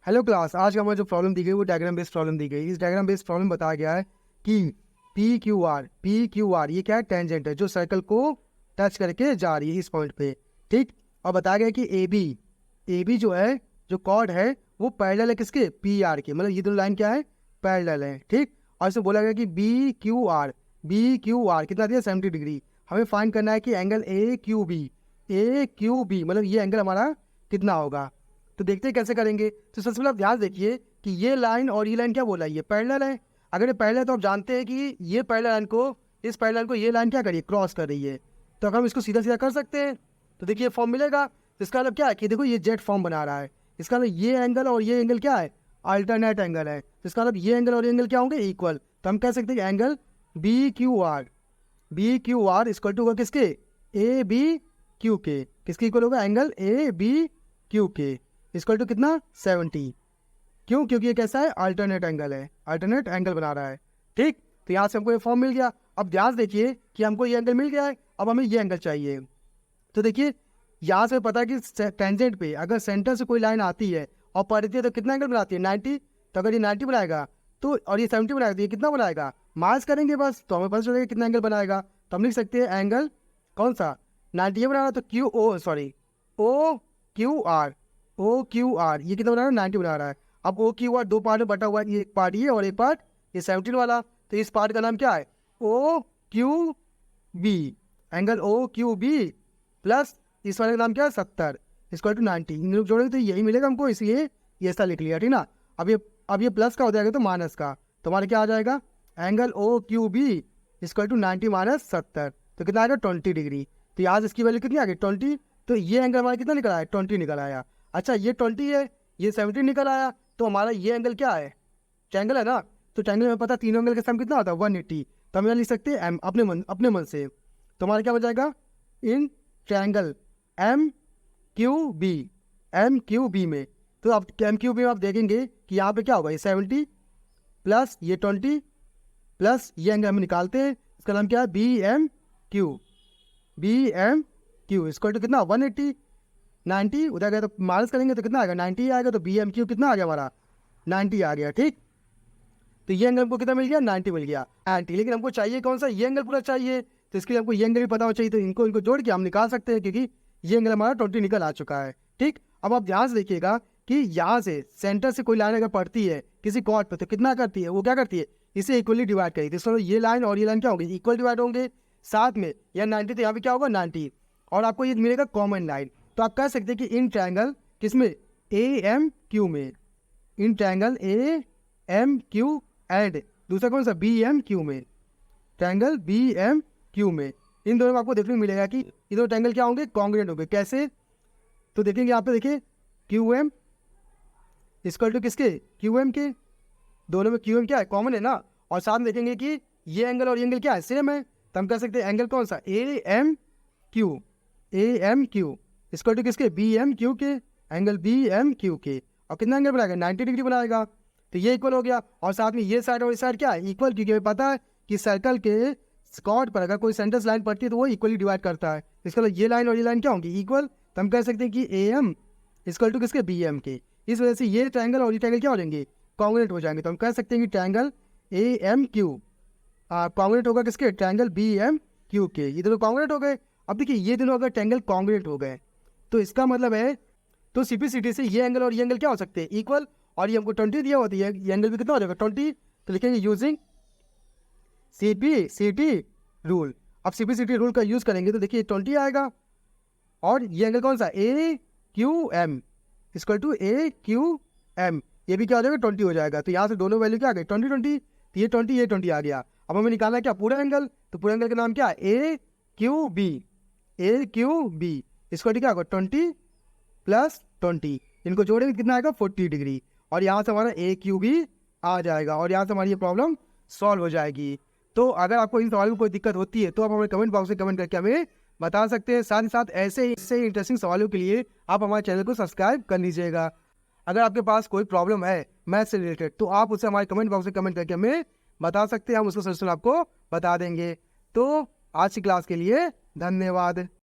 Hello class, आज का हमारा जो प्रॉब्लम दी गई वो डायग्राम बेस्ड प्रॉब्लम दी गई। इस डायग्राम बेस्ड प्रॉब्लम बताया गया है कि पी क्यू आर ये क्या है, टेंजेंट है जो सर्कल को टच करके जा रही है इस पॉइंट पे। ठीक। और बताया गया कि ए बी जो है, जो कॉर्ड है वो पैरेलल है किसके, पी आर के। मतलब ये दोनों लाइन क्या है, पैरेलल है। ठीक। और इसमें बोला गया कि बी क्यू आर कितना दिया, 70 डिग्री। हमें फाइंड करना है कि एंगल ए क्यू बी मतलब ये एंगल हमारा कितना होगा। तो देखते हैं कैसे करेंगे। तो सबसे पहले आप ध्यान देखिए कि ये लाइन और ये लाइन क्या बोला है, ये पैरेलल है। अगर ये पैरेलल है तो आप जानते हैं कि ये पैरेलल लाइन को, इस पैरेलल लाइन को ये लाइन क्या करिए, क्रॉस कर रही है। तो अगर हम इसको सीधा सीधा कर सकते हैं तो देखिए फॉर्म मिलेगा। तो इसका मतलब क्या है कि देखो ये जेड फॉर्म बना रहा है। इसका मतलब ये एंगल और ये एंगल क्या है, अल्टरनेट एंगल है। तो इसका मतलब ये एंगल और ये एंगल क्या होंगे, इक्वल। तो हम कह सकते हैं कि angle B Q R equal to होगा किसके, ए बी क्यू के। किसके इक्वल होगा, एंगल ए बी क्यू के इक्वल टू कितना, 70। क्यों, क्योंकि ये कैसा है, अल्टरनेट एंगल है, अल्टरनेट एंगल बना रहा है। ठीक। तो यहाँ से हमको ये फॉर्म मिल गया। अब ध्यान देखिए कि हमको ये एंगल मिल गया है, अब हमें ये एंगल चाहिए। तो देखिए यहाँ से पता है कि टेंजेंट पे अगर सेंटर से कोई लाइन आती है और पड़ती है तो कितना एंगल बनाती है, 90। तो अगर ये 90 बनाएगा तो, और ये 70 बनाएगा तो ये कितना बनाएगा, माइनस करेंगे बस, तो हमें पता चलेगा कितना एंगल बनाएगा। तो हम लिख सकते हैं एंगल कौन सा, 90 बना रहा है, तो ओ क्यू आर ये कितना बना रहा है, 90 बना रहा है। अब ओ क्यू आर दो पार्ट में बटा हुआ है, एक पार्ट ये और एक पार्ट ये 17 वाला। तो इस पार्ट का नाम क्या है, O Q B. Angle O Q B plus इस वाले का नाम क्या है, 70 इक्वल टू 90। इन लोग जोड़ेंगे तो यही मिलेगा हमको, इसलिए ये ऐसा लिख लिया। ठीक ना। अब ये प्लस का हो जाएगा तो माइनस का, तो हमारा क्या आ जाएगा, angle O Q B equal to 90 minus 70। तो कितना आएगा, 20 डिग्री। तो यहाँ से इसकी वैल्यू कितनी आ गई, 20। तो ये एंगल हमारा कितना निकल आया, 20 निकल आया। अच्छा ये 20 है, ये 70 निकल आया, तो हमारा ये एंगल क्या है, ट्रायंगल है ना। तो ट्रायंगल में पता है तीनों एंगल का सम कितना होता है, 180। तो हम यहाँ लिख सकते हैं अपने मन से। तो हमारा क्या हो जाएगा, in triangle M Q B में। तो आप एम क्यू बी में आप देखेंगे कि यहाँ पे क्या होगा, ये 70 प्लस ये 20 प्लस ये एंगल हम निकालते हैं, इसका नाम क्या है, B M Q equal to कितना, 180। 90 उधर गया तो माइनस करेंगे तो कितना आएगा, 90 आएगा। तो बी एम क्यू कितना आ गया हमारा, 90 आ गया। ठीक। तो ये एंगल हमको कितना मिल गया, 90 मिल गया 90। लेकिन हमको चाहिए कौन सा, ये एंगल पूरा चाहिए। तो इसके लिए हमको ये एंगल भी पता होना चाहिए। तो इनको जोड़ के हम निकाल सकते हैं, क्योंकि ये एंगल हमारा 20 निकल आ चुका है। ठीक। अब आप ध्यान से देखिएगा कि यहाँ से सेंटर से कोई लाइन अगर पड़ती है किसी कॉर्ड पर, तो कितना करती है, वो क्या करती है, इसे इक्वली डिवाइड करेगी। तो ये लाइन और ये लाइन क्या होंगे, इक्वल डिवाइड होंगे साथ में। या 90 तो यहाँ पे क्या होगा, 90। और आपको ये मिलेगा कॉमन लाइन। तो आप कह सकते हैं कि इन ट्रायंगल किसमें, ए एम क्यू में, in triangle A M Q and दूसरा कौन सा, बी एम क्यू में, ट्रायंगल बी एम क्यू में, इन दोनों में आपको देखने को मिलेगा कि ये दोनों ट्रायंगल क्या होंगे, कॉन्ग्रुएंट होंगे। कैसे, तो देखेंगे यहाँ पे, देखिए क्यू एम इक्वल टू किसके, क्यू एम के। दोनों में क्यू एम क्या है, कॉमन है ना। और साथ में देखेंगे कि ये एंगल और ये एंगल क्या है, सेम है। तो हम कह सकते हैं एंगल कौन सा, A M Q equal to किसके, बी एम क्यू के, एंगल बी एम क्यू के। और कितना एंगल बनाएगा, 90 डिग्री बनाएगा। तो ये इक्वल हो गया। और साथ में ये साइड और इस साइड क्या है, इक्वल, क्योंकि हमें पता है कि सर्कल के स्कॉट पर अगर कोई सेंटर लाइन पड़ती है तो वो इक्वली डिवाइड करता है। इसका मतलब ये लाइन और ये लाइन क्या होंगी, इक्वल। तो हम कह सकते हैं कि ए एम इक्वल टू किसके, बी एम के। इस वजह से ये ट्रायंगल और ये ट्रायंगल क्या हो जाएंगे, कॉन्ग्रुएंट हो जाएंगे। तो हम कह सकते हैं कि triangle A M Q congruent होगा किसके, ट्रायंगल बी एम क्यू के। ये दोनों कॉन्ग्रुएंट हो गए। अब देखिए ये दोनों अगर ट्रायंगल कॉन्ग्रुएंट हो गए तो इसका मतलब है, तो सिंपलिसिटी से ये एंगल और ये एंगल क्या हो सकते हैं, इक्वल। और ये हमको 20 दिया होता है, ये एंगल भी कितना हो जाएगा, 20। तो लिखेंगे यूजिंग सीपीसीटी रूल। अब सीपीसीटी रूल का यूज करेंगे तो देखिए 20 आएगा। और ये एंगल कौन सा, A Q M equal to A Q M, ये भी क्या हो जाएगा, 20 हो जाएगा। तो यहाँ से दोनों वैल्यू क्या आ गई, 20 तो ये 20 आ गया। अब हमें निकालना है क्या, पूरा एंगल। तो पूरा एंगल का नाम क्या है, ए क्यू बी इसको क्या होगा, 20 प्लस 20, इनको जोड़ेंगे कितना आएगा, 40 डिग्री। और यहाँ से हमारा ए क्यू भी आ जाएगा। और यहाँ से हमारी ये प्रॉब्लम सॉल्व हो जाएगी। तो अगर आपको इन सवालों में कोई दिक्कत होती है तो आप हमें कमेंट बॉक्स में कमेंट करके हमें बता सकते हैं। साथ ही साथ ऐसे इंटरेस्टिंग सवालों के लिए आप हमारे चैनल को सब्सक्राइब कर लीजिएगा। अगर आपके पास कोई प्रॉब्लम है मैथ से रिलेटेड तो आप उसे हमारे कमेंट बॉक्स में कमेंट करके हमें बता सकते हैं, हम उसका सलूशन आपको बता देंगे। तो आज की क्लास के लिए धन्यवाद।